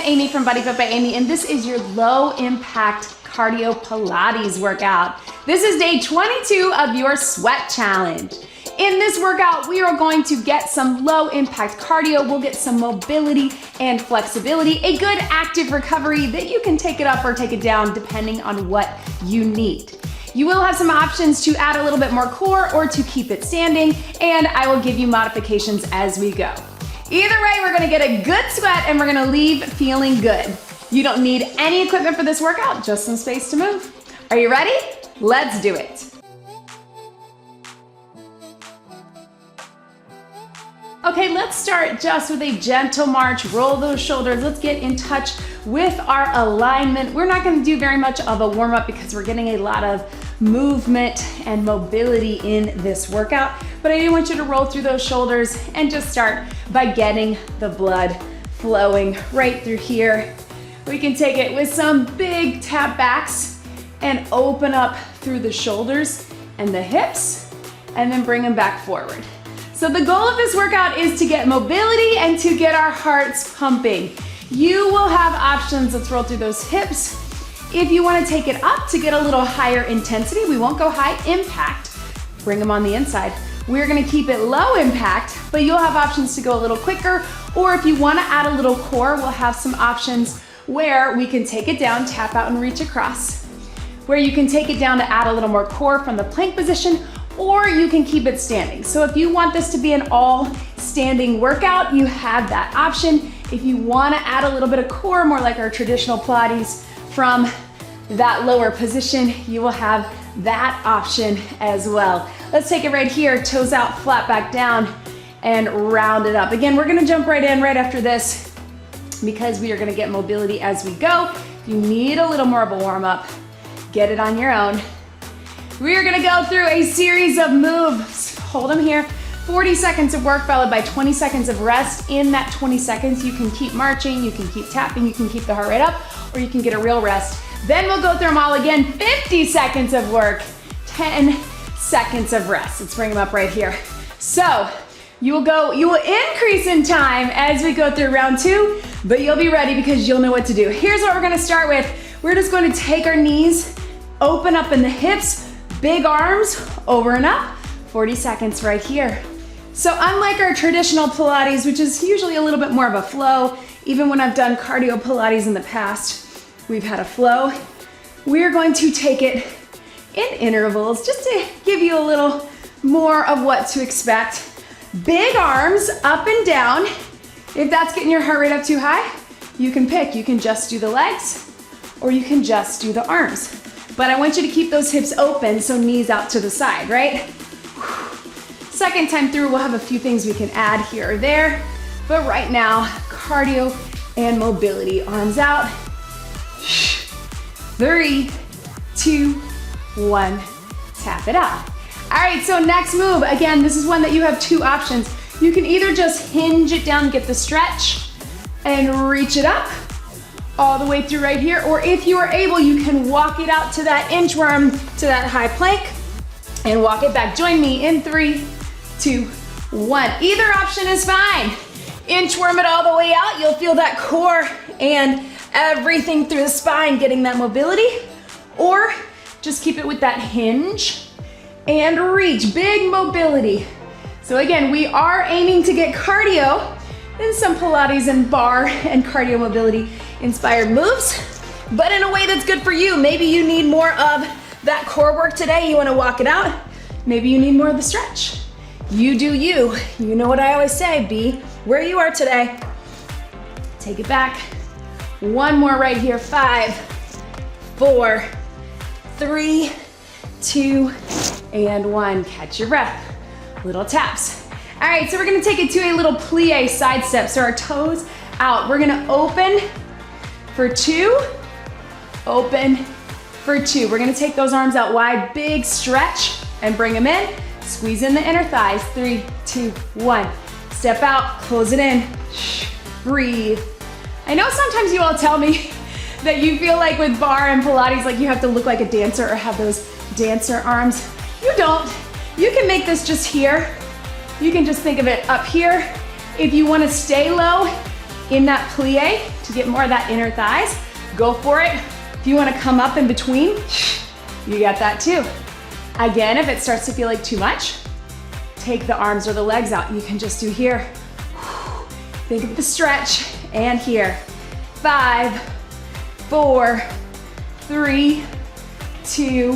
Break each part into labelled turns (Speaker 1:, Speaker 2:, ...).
Speaker 1: Amy from BodyFit by Amy, and this is your low impact cardio Pilates workout. This is day 22 of your sweat challenge. In this workout, we are going to get some low impact cardio. We'll get some mobility and flexibility, a good active recovery that you can take it up or take it down depending on what you need. You will have some options to add a little bit more core or to keep it standing, and I will give you modifications as we go. Either way, we're gonna get a good sweat and we're gonna leave feeling good. You don't need any equipment for this workout, just some space to move. Are you ready? Let's do it. Okay, let's start just with a gentle march. Roll those shoulders. Let's get in touch with our alignment. We're not gonna do very much of a warm-up because we're getting a lot of movement and mobility in this workout, but I do want you to roll through those shoulders and just start by getting the blood flowing right through here. We can take it with some big tap backs and open up through the shoulders and the hips, and then bring them back forward. So the goal of this workout is to get mobility and to get our hearts pumping. You will have options. Let's roll through those hips. If you want to take it up to get a little higher intensity, we won't go high impact. Bring them on the inside. We're going to keep it low impact, but you'll have options to go a little quicker, or if you want to add a little core, we'll have some options where we can take it down, tap out and reach across, where you can take it down to add a little more core from the plank position, or you can keep it standing. So if you want this to be an all standing workout, you have that option. If you want to add a little bit of core, more like our traditional Pilates from that lower position, you will have that option as well. Let's take it right here, toes out, flat back down, and round it up. Again, we're gonna jump right in right after this because we are gonna get mobility as we go. If you need a little more of a warm up, get it on your own. We are gonna go through a series of moves. Hold them here. 40 seconds of work followed by 20 seconds of rest. In that 20 seconds, you can keep marching, you can keep tapping, you can keep the heart rate up, or you can get a real rest. Then we'll go through them all again. 50 seconds of work, 10 seconds of rest. Let's bring them up right here. So you will increase in time as we go through round 2, but you'll be ready because you'll know what to do. Here's what we're gonna start with. We're just going to take our knees, open up in the hips, big arms, over and up. 40 seconds right here. So unlike our traditional Pilates, which is usually a little bit more of a flow, even when I've done cardio Pilates in the past, we've had a flow. We're going to take it in intervals just to give you a little more of what to expect. Big arms up and down. If that's getting your heart rate up too high, you can pick. You can just do the legs or you can just do the arms. But I want you to keep those hips open, so knees out to the side, right? Second time through, we'll have a few things we can add here or there. But right now, cardio and mobility. Arms out. 3, 2, 1. Tap it out. All right, so next move. Again, this is one that you have two options. You can either just hinge it down, get the stretch, and reach it up all the way through right here. Or if you are able, you can walk it out to that inchworm, to that high plank, and walk it back. Join me in 3, 2, 1. Either option is fine. Inchworm it all the way out. You'll feel that core and everything through the spine, getting that mobility. Or just keep it with that hinge and reach, big mobility. So again, we are aiming to get cardio and some Pilates and bar and cardio mobility inspired moves, but in a way that's good for you. Maybe you need more of that core work today. You wanna walk it out. Maybe you need more of the stretch. You do you. You know what I always say, be where you are today. Take it back. One more right here. 5, 4, 3, 2, and 1. Catch your breath. Little taps. All right, so we're gonna take it to a little plie side step. So our toes out. We're gonna open for 2, open for 2. We're gonna take those arms out wide, big stretch, and bring them in. Squeeze in the inner thighs. 3, 2, 1. Step out, close it in. Breathe. I know sometimes you all tell me that you feel like with bar and Pilates, like you have to look like a dancer or have those dancer arms. You don't. You can make this just here. You can just think of it up here. If you want to stay low, in that plie to get more of that inner thighs, go for it. If you wanna come up in between, you got that too. Again, if it starts to feel like too much, take the arms or the legs out. You can just do here. Think of the stretch, and here. 5, 4, 3, 2,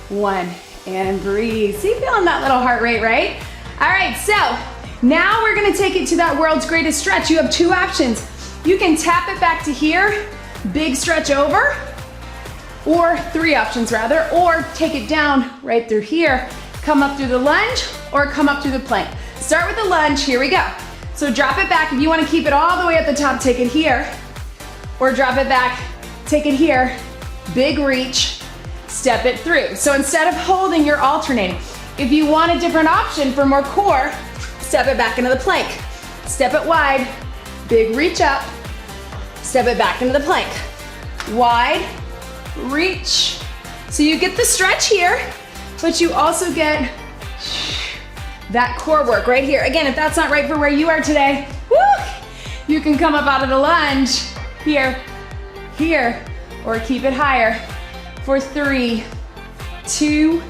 Speaker 1: 1, and breathe. See, feeling that little heart rate, right? All right, so now we're gonna take it to that world's greatest stretch. You have 2 options. You can tap it back to here, big stretch over, or 3 options rather, or take it down right through here, come up through the lunge, or come up through the plank. Start with the lunge, here we go. So drop it back. If you wanna keep it all the way at the top, take it here, or drop it back, take it here, big reach, step it through. So instead of holding, you're alternating. If you want a different option for more core, step it back into the plank. Step it wide, big reach up, step it back into the plank. Wide, reach. So you get the stretch here, but you also get that core work right here. Again, if that's not right for where you are today, woo, you can come up out of the lunge, here, here, or keep it higher for 3, 2,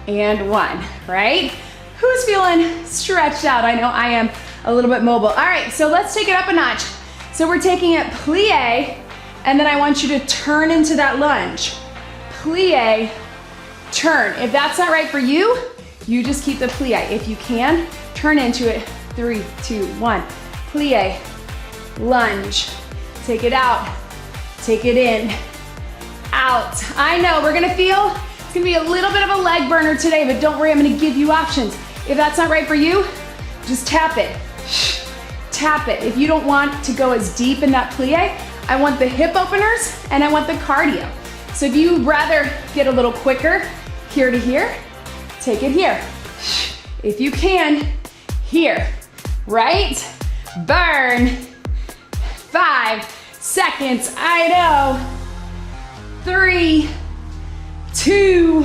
Speaker 1: and 1, right? Who's feeling stretched out? I know I am a little bit mobile. All right, so let's take it up a notch. So we're taking it plie, and then I want you to turn into that lunge. Plie, turn. If that's not right for you, you just keep the plie. If you can, turn into it. 3, 2, 1. Plie, lunge. Take it out, take it in, out. I know, we're gonna feel, it's gonna be a little bit of a leg burner today, but don't worry, I'm gonna give you options. If that's not right for you, just tap it. Tap it. If you don't want to go as deep in that plie, I want the hip openers and I want the cardio. So if you'd rather get a little quicker, here to here, take it here. If you can, here, right? Burn. 5 seconds, I know. 3, 2,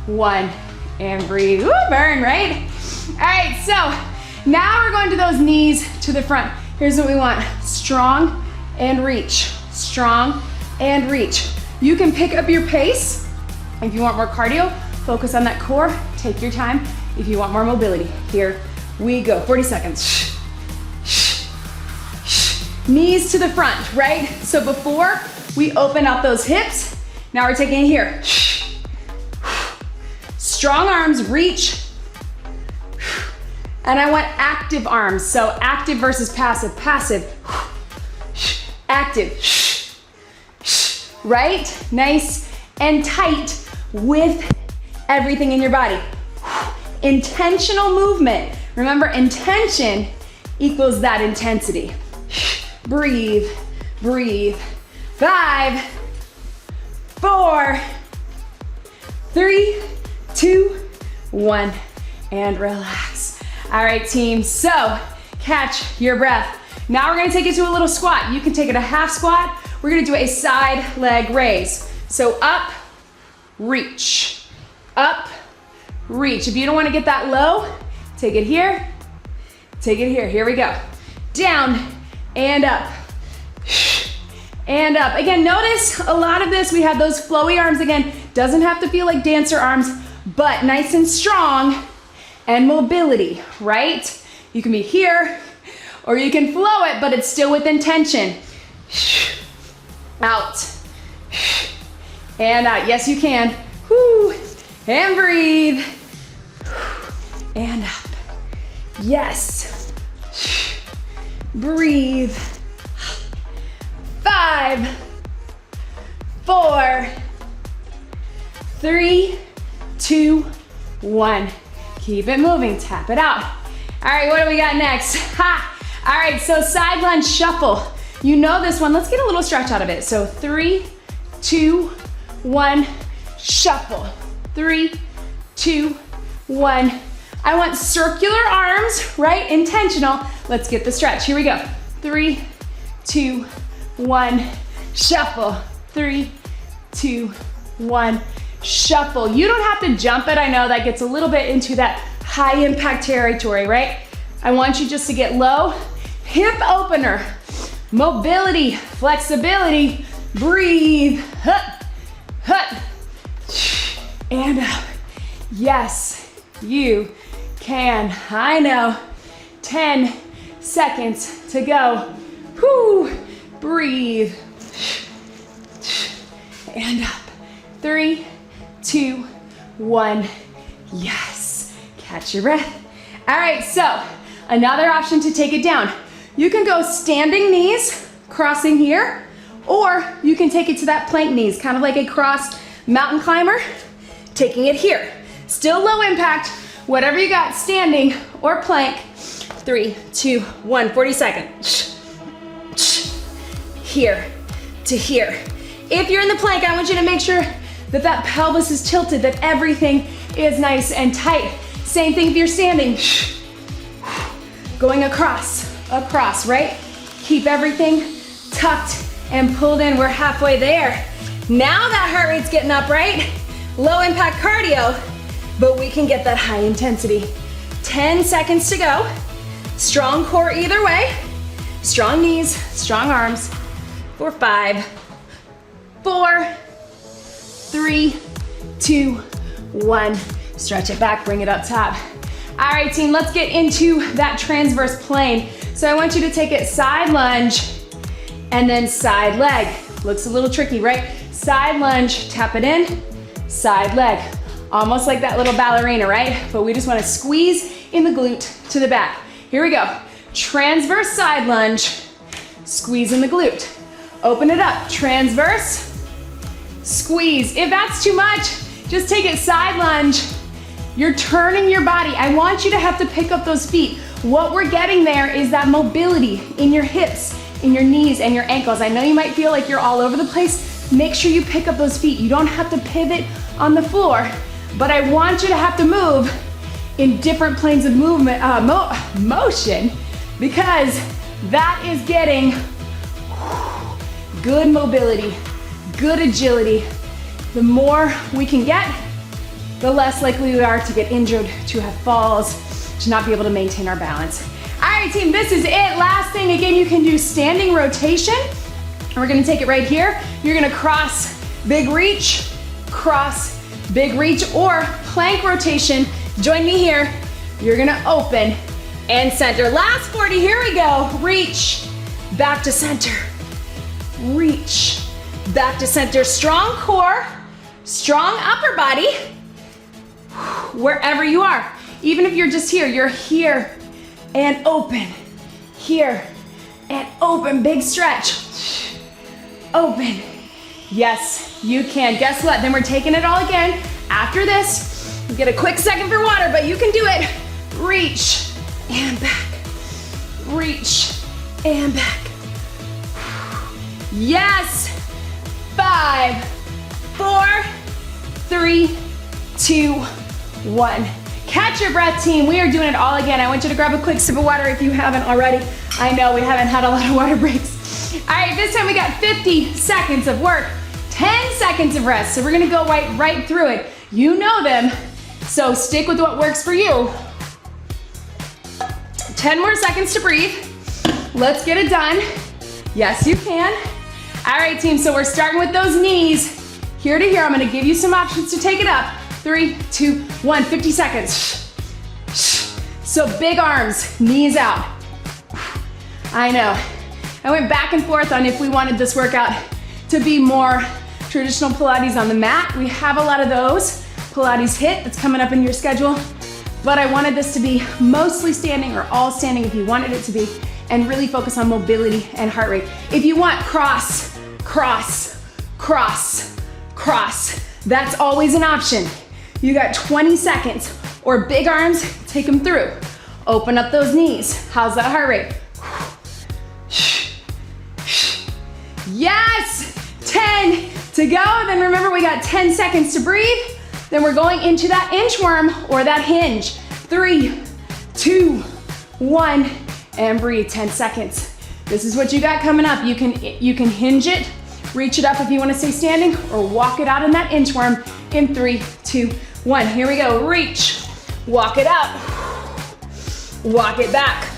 Speaker 1: 1, and breathe. Woo, burn, right? All right, so now we're going to those knees to the front. Here's what we want. Strong and reach. Strong and reach. You can pick up your pace. If you want more cardio, focus on that core. Take your time. If you want more mobility, here we go. 40 seconds. Knees to the front, right? So before we open up those hips, now we're taking it here. Strong arms, reach. And I want active arms. So active versus passive. Passive, active, right? Nice and tight with everything in your body. Intentional movement. Remember, intention equals that intensity. Breathe, breathe. 5, 4, 3, 2, 1, and relax. All right, team, so catch your breath. Now we're gonna take it to a little squat. You can take it a half squat. We're gonna do a side leg raise. So up, reach, up, reach. If you don't wanna get that low, take it here, take it here. Here we go. Down and up, and up. Again, notice a lot of this, we have those flowy arms again. Doesn't have to feel like dancer arms, but nice and strong and mobility, right? You can be here or you can flow it, but it's still with intention. Out and out. Yes, you can. Whoo. And breathe. And up. Yes. Breathe. 5, 4, 3, 2, 1. Keep it moving, tap it out. All right, what do we got next? Ha! All right, so side lunge shuffle. You know this one, let's get a little stretch out of it. So 3, 2, 1, shuffle. 3, 2, 1. I want circular arms, right? Intentional. Let's get the stretch. Here we go. 3, 2, 1, shuffle. 3, 2, 1, shuffle. You don't have to jump it. I know that gets a little bit into that high impact territory, right? I want you just to get low. Hip opener. mobility, flexibility, breathe, hut, hut, and up. Yes, you can. I know. 10 seconds to go. Whoo, breathe, and up. 3, 2, 1, yes. Catch your breath. All right, so another option to take it down. You can go standing knees, crossing here, or you can take it to that plank knees, kind of like a crossed mountain climber, taking it here. Still low impact, whatever you got, standing or plank. 3, 2, 1, 40 seconds. Here to here. If you're in the plank, I want you to make sure that that pelvis is tilted, that everything is nice and tight. Same thing if you're standing. Going across, right? Keep everything tucked and pulled in. We're halfway there. Now that heart rate's getting up, right? Low impact cardio, but we can get that high intensity. 10 seconds to go. Strong core either way. Strong knees, strong arms. For 5, 4, 3, 2, 1. Stretch it back, bring it up top. All right, team, let's get into that transverse plane. So I want you to take it side lunge and then side leg. Looks a little tricky, right? Side lunge, tap it in, side leg. Almost like that little ballerina, right? But we just wanna squeeze in the glute to the back. Here we go. Transverse side lunge, squeeze in the glute. Open it up, transverse, squeeze. If that's too much, just take it side lunge. You're turning your body. I want you to have to pick up those feet. What we're getting there is that mobility in your hips, in your knees, and your ankles. I know you might feel like you're all over the place. Make sure you pick up those feet. You don't have to pivot on the floor, but I want you to have to move in different planes of movement, motion, because that is getting good mobility, good agility. The more we can get, the less likely we are to get injured, to have falls, to not be able to maintain our balance. All right, team, this is it. Last thing, again, you can do standing rotation. We're gonna take it right here. You're gonna cross, big reach, cross, big reach, or plank rotation. Join me here. You're gonna open and center. Last 40, here we go. Reach, back to center. Reach, back to center. Strong core, strong upper body, wherever you are. Even if you're just here, you're here and open, here and open, big stretch, open. Yes, you can. Guess what? Then we're taking it all again. After this, you get a quick second for water, but you can do it. Reach and back, reach and back. Yes, 5, 4, 3, 2, 1. Catch your breath, team. We are doing it all again. I want you to grab a quick sip of water if you haven't already. I know we haven't had a lot of water breaks. All right, this time we got 50 seconds of work, 10 seconds of rest. So we're gonna go right through it. You know them, so stick with what works for you. 10 more seconds to breathe. Let's get it done. Yes, you can. All right, team, so we're starting with those knees. Here to here, I'm gonna give you some options to take it up. 3, 2, 1, 50 seconds. So big arms, knees out. I know. I went back and forth on if we wanted this workout to be more traditional Pilates on the mat. We have a lot of those. Pilates HIIT that's coming up in your schedule. But I wanted this to be mostly standing or all standing if you wanted it to be, and really focus on mobility and heart rate. If you want cross, cross, cross, cross, that's always an option. You got 20 seconds, or big arms, take them through. Open up those knees. How's that heart rate? Yes, 10 to go. Then remember, we got 10 seconds to breathe. Then we're going into that inchworm or that hinge. 3, 2, 1, and breathe, 10 seconds. This is what you got coming up. You can hinge it, reach it up if you wanna stay standing, or walk it out in that inchworm in 3, 2, 1. Here we go, reach, walk it up, walk it back.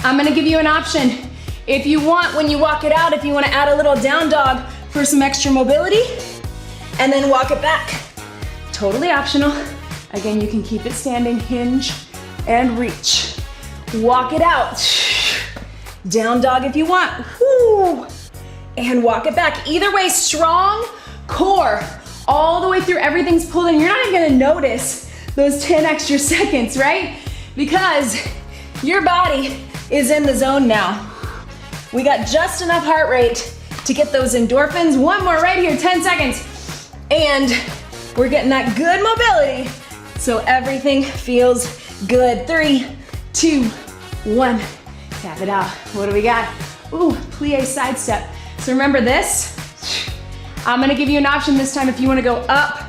Speaker 1: I'm gonna give you an option.
Speaker 2: If you want, when you walk it out, if you want to add a little down dog for some extra mobility, and then walk it back. Totally optional. Again, you can keep it standing, hinge and reach. Walk it out. Down dog if you want. Woo. And walk it back. Either way, strong core all the way through. Everything's pulled in. You're not even gonna notice those 10 extra seconds, right? Because your body is in the zone now. We got just enough heart rate to get those endorphins. One more right here, 10 seconds. And we're getting that good mobility so everything feels good. 3, 2, 1. Tap it out. What do we got? Ooh, plie side step. So remember this. I'm gonna give you an option this time if you wanna go up,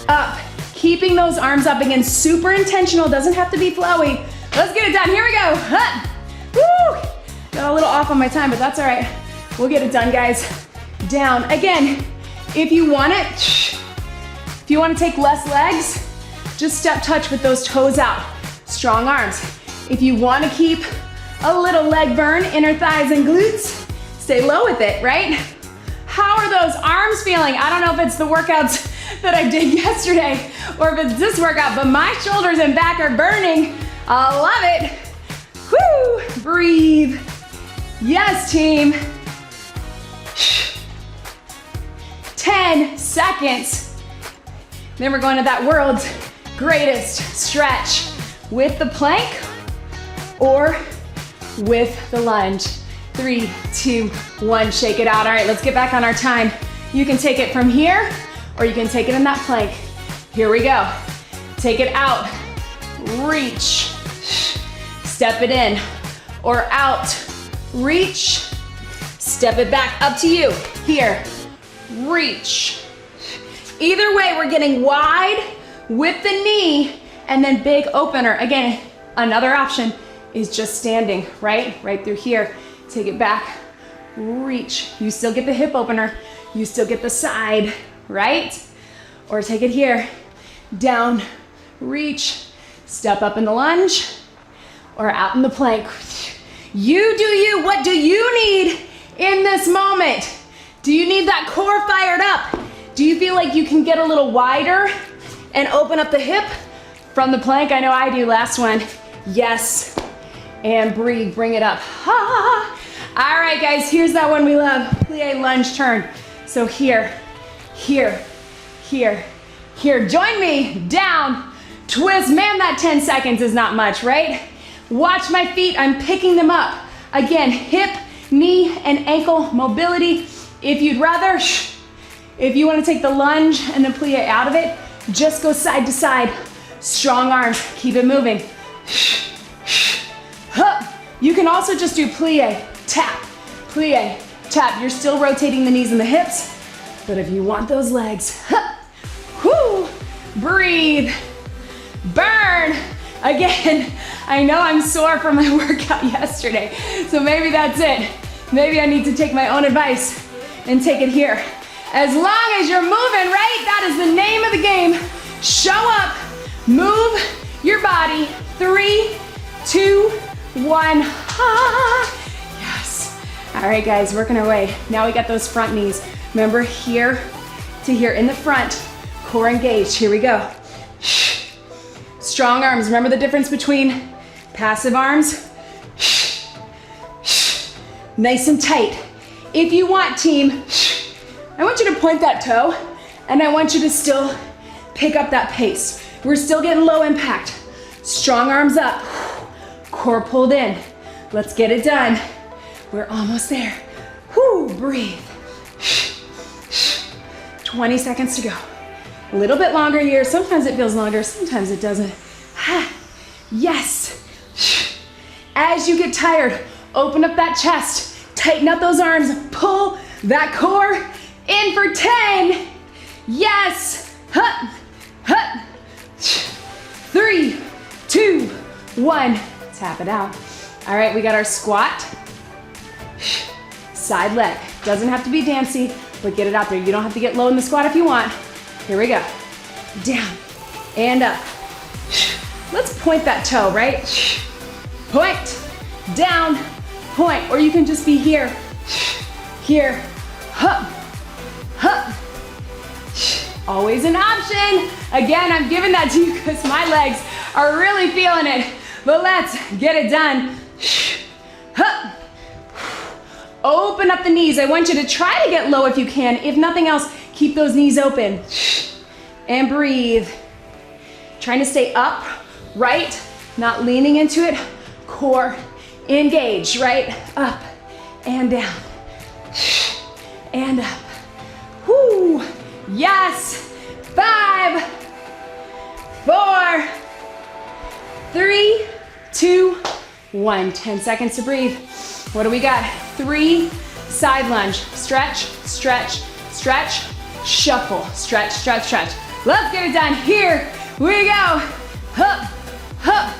Speaker 2: up. Keeping those arms up again, super intentional, doesn't have to be flowy. Let's get it done, here we go. Woo! Got a little off on my time, but that's all right. We'll get it done, guys. Down, again, if you want it, if you wanna take less legs, just step touch with those toes out. Strong arms. If you wanna keep a little leg burn, inner thighs and glutes, stay low with it, right? How are those arms feeling? I don't know if it's the workouts that I did yesterday or if it's this workout, but my shoulders and back are burning. I love it. Woo! Breathe. Yes, team. 10 seconds. Then we're going to that world's greatest stretch with the plank or with the lunge. 3, 2, 1, shake it out. All right, let's get back on our time. You can take it from here or you can take it in that plank. Here we go. Take it out, reach, step it in, or out, reach, step it back, up to you. Here, reach. Either way, we're getting wide with the knee and then big opener. Again, another option is just standing, right? Right through here. Take it back, reach. You still get the hip opener. You still get the side, right? Or take it here, down, reach, step up in the lunge, or out in the plank. You do you. What do you need in this moment? Do you need that core fired up? Do you feel like you can get a little wider and open up the hip from the plank? I know I do. Last one. Yes. And breathe, bring it up. Ha. All right, guys, here's that one we love. Plie lunge turn. So here, here, here, here. Join me, down, twist. Man, that 10 seconds is not much, right? Watch my feet, I'm picking them up. Again, hip, knee, and ankle mobility. If you'd rather, if you wanna take the lunge and then plie out of it, just go side to side. Strong arms, keep it moving. You can also just do plie, tap, plie, tap. You're still rotating the knees and the hips, but if you want those legs, whoo, breathe, burn. Again, I know I'm sore from my workout yesterday, so maybe that's it. Maybe I need to take my own advice and take it here. As long as you're moving, right? That is the name of the game. Show up, move your body. 3, 2, 1. Yes. All right, guys, working our way. Now we got those front knees. Remember, here to here in the front, core engaged. Here we go. Strong arms. Remember the difference between passive arms? Nice and tight. If you want, team, I want you to point that toe and I want you to still pick up that pace. We're still getting low impact. Strong arms up, core pulled in. Let's get it done. We're almost there. Whoo, breathe. 20 seconds to go. A little bit longer here. Sometimes it feels longer, sometimes it doesn't. Yes. As you get tired, open up that chest, tighten up those arms, pull that core in for 10. Yes. 3, 2, 1. Tap it out. All right, we got our squat. Side leg. Doesn't have to be dancey, but get it out there. You don't have to get low in the squat if you want. Here we go. Down and up. Let's point that toe, right? Point, down, point, or you can just be here, here, hup, hup. Always an option. Again, I'm giving that to you because my legs are really feeling it, but let's get it done. Hup. Open up the knees. I want you to try to get low if you can. If nothing else, keep those knees open. And breathe. Trying to stay up, right? Not leaning into it. Core engaged, right? Up and down. And up. Whoo! Yes! 5, 4, 3, 2, 1. 10 seconds to breathe. What do we got? 3 side lunge. Stretch, stretch, stretch, shuffle. Stretch, stretch, stretch. Let's get it done. Here we go. Hup, hup,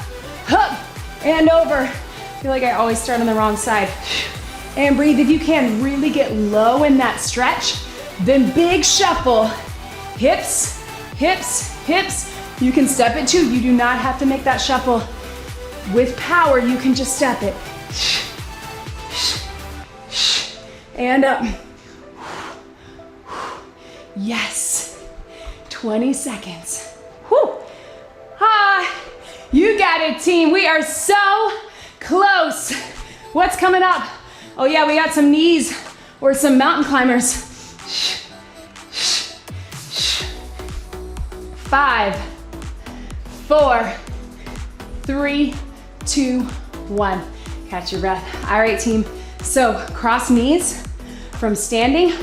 Speaker 2: hup, and over. I feel like I always start on the wrong side. And breathe. If you can really get low in that stretch, then big shuffle. Hips, hips, hips. You can step it too. You do not have to make that shuffle with power. You can just step it. And up. Yes. 20 seconds. Whew. Ah, you got it, team. We are so close. What's coming up? Oh yeah, we got some knees or some mountain climbers. 5, 4, 3, 2, 1. Catch your breath. All right, team. So cross knees from standing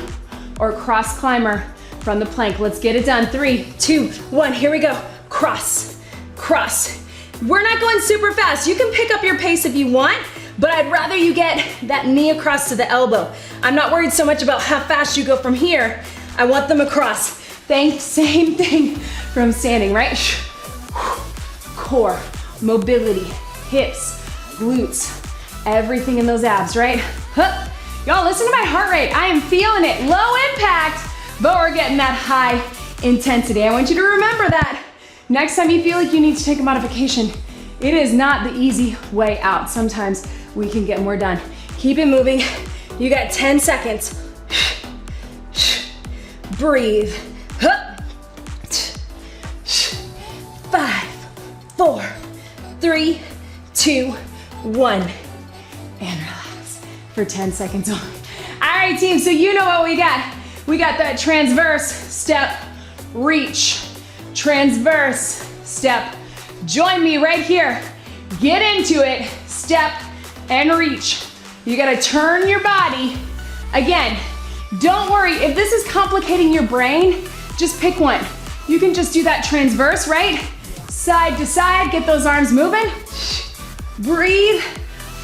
Speaker 2: or cross climber from the plank. Let's get it done. 3, 2, 1. Here we go. Cross, cross. We're not going super fast. You can pick up your pace if you want, but I'd rather you get that knee across to the elbow. I'm not worried so much about how fast you go from here. I want them across. Same thing from standing, right? Core, mobility, hips, glutes, everything in those abs, right? Huh. Y'all, listen to my heart rate. I am feeling it. Low impact, but we're getting that high intensity. I want you to remember that. Next time you feel like you need to take a modification, it is not the easy way out. Sometimes we can get more done. Keep it moving. You got 10 seconds. Breathe. 5, 4, 3, 2, 1. And relax for 10 seconds only. All right, team, so you know what we got. We got that transverse step, reach, transverse step. Join me right here. Get into it, step and reach. You gotta turn your body. Again, don't worry, if this is complicating your brain, just pick one. You can just do that transverse, right? Side to side, get those arms moving. Breathe,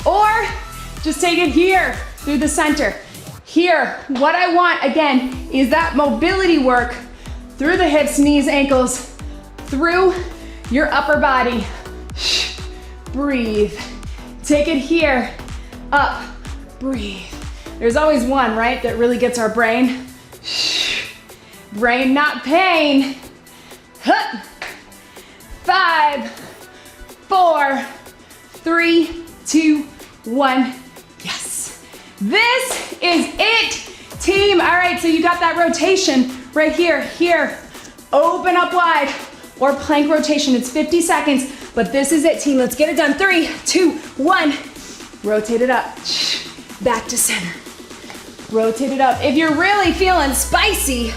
Speaker 2: or just take it here through the center. Here, what I want, again, is that mobility work through the hips, knees, ankles, through your upper body. Breathe. Take it here, up, breathe. There's always one, right, that really gets our brain. Brain, not pain. 5, 4, 3, 2, 1. Yes. This is it, team. All right, so you got that rotation right here, here. Open up wide or plank rotation. It's 50 seconds, but this is it, team. Let's get it done. 3, 2, 1. Rotate it up. Back to center. Rotate it up. If you're really feeling spicy,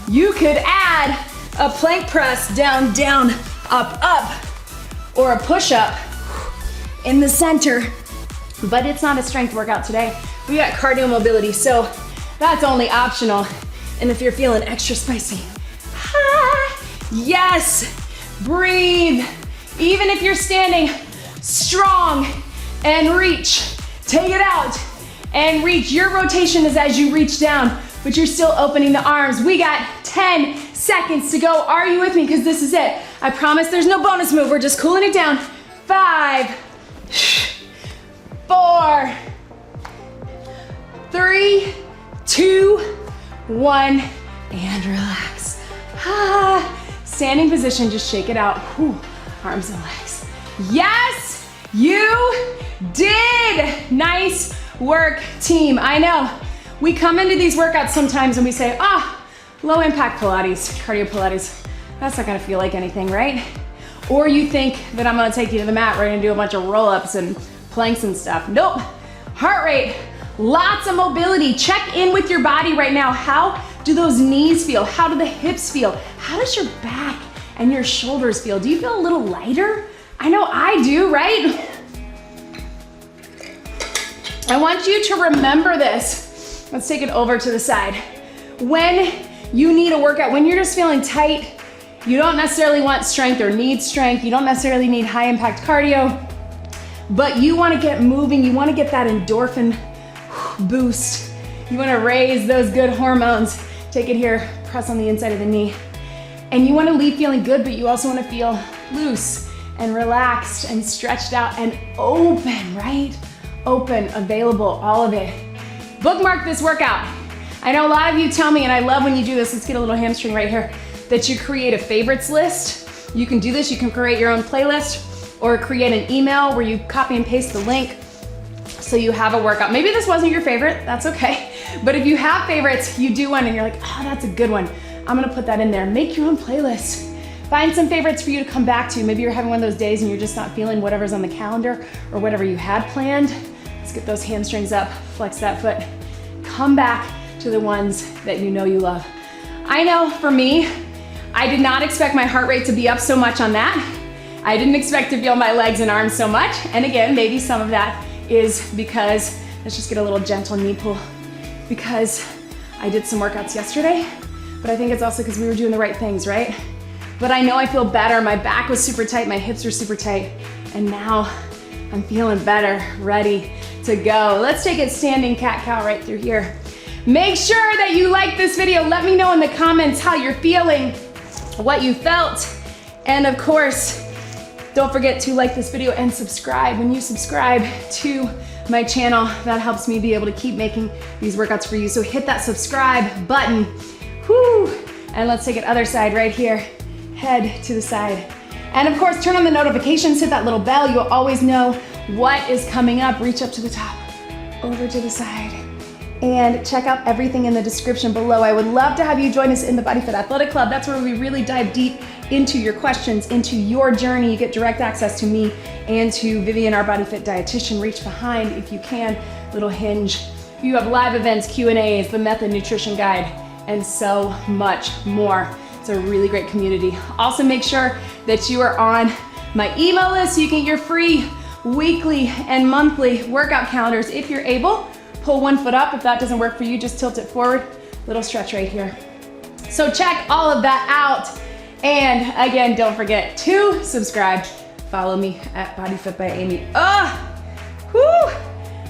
Speaker 2: you could add a plank press, down, down, up, up, or a push-up in the center. But it's not a strength workout today. We got cardio mobility, so that's only optional. And if you're feeling extra spicy, yes, breathe. Even if you're standing, strong, and reach. Take it out and reach. Your rotation is as you reach down, but you're still opening the arms. We got 10 seconds to go. Are you with me? Because this is it. I promise there's no bonus move. We're just cooling it down. 5, 4, 3, 2, 1, and relax. Standing position, just shake it out. Whew. Arms and legs. Yes, You did. Nice work, team. I know. We come into these workouts sometimes and we say, low impact Pilates, cardio Pilates. That's not gonna feel like anything, right? Or you think that I'm gonna take you to the mat, we're gonna do a bunch of roll-ups and planks and stuff. Nope. Heart rate, lots of mobility. Check in with your body right now. How do those knees feel? How do the hips feel? How does your back and your shoulders feel? Do you feel a little lighter? I know I do, right? I want you to remember this. Let's take it over to the side. When you need a workout, when you're just feeling tight, you don't necessarily want strength or need strength, you don't necessarily need high impact cardio, but you wanna get moving, you wanna get that endorphin boost. You wanna raise those good hormones. Take it here, press on the inside of the knee. And you wanna leave feeling good, but you also wanna feel loose and relaxed and stretched out and open, right? Open, available, all of it. Bookmark this workout. I know a lot of you tell me, and I love when you do this, let's get a little hamstring right here, that you create a favorites list. You can do this, you can create your own playlist or create an email where you copy and paste the link so you have a workout. Maybe this wasn't your favorite, that's okay. But if you have favorites, you do one and you're like, that's a good one. I'm gonna put that in there. Make your own playlist. Find some favorites for you to come back to. Maybe you're having one of those days and you're just not feeling whatever's on the calendar or whatever you had planned. Let's get those hamstrings up, flex that foot. Come back to the ones that you know you love. I know for me, I did not expect my heart rate to be up so much on that. I didn't expect to feel my legs and arms so much. And again, maybe some of that is because, let's just get a little gentle knee pull, because I did some workouts yesterday, but I think it's also because we were doing the right things, right? But I know I feel better. My back was super tight, my hips were super tight, and now I'm feeling better, ready to go. Let's take it standing cat-cow right through here. Make sure that you like this video. Let me know in the comments how you're feeling, what you felt, and of course, don't forget to like this video and subscribe. When you subscribe to my channel, that helps me be able to keep making these workouts for you. So hit that subscribe button. Whoo! And let's take it other side right here. Head to the side. And of course, turn on the notifications, hit that little bell. You'll always know what is coming up. Reach up to the top, over to the side. And check out everything in the description below. I would love to have you join us in the BodyFit Athletic Club. That's where we really dive deep into your questions, into your journey. You get direct access to me and to Vivian, our BodyFit dietitian. Reach behind if you can, little hinge. You have live events, Q&As, the method nutrition guide, and so much more. It's a really great community. Also make sure that you are on my email list so you can get your free weekly and monthly workout calendars. If you're able, pull one foot up. If that doesn't work for you, just tilt it forward. Little stretch right here. So check all of that out. And again, don't forget to subscribe. Follow me at BodyFit by Amy. I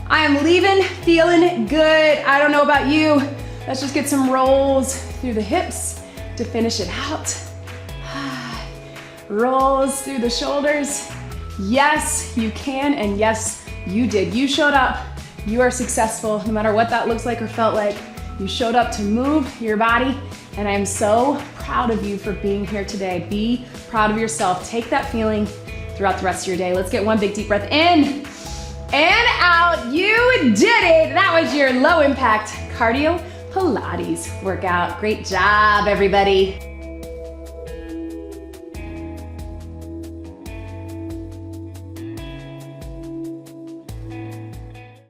Speaker 2: am leaving feeling good. I don't know about you. Let's just get some rolls through the hips to finish it out. Rolls through the shoulders. Yes, you can, and yes, you did. You showed up. You are successful, no matter what that looks like or felt like. You showed up to move your body, and I am so proud of you for being here today. Be proud of yourself. Take that feeling throughout the rest of your day. Let's get one big deep breath in and out. You did it. That was your low impact cardio Pilates workout. Great job, everybody.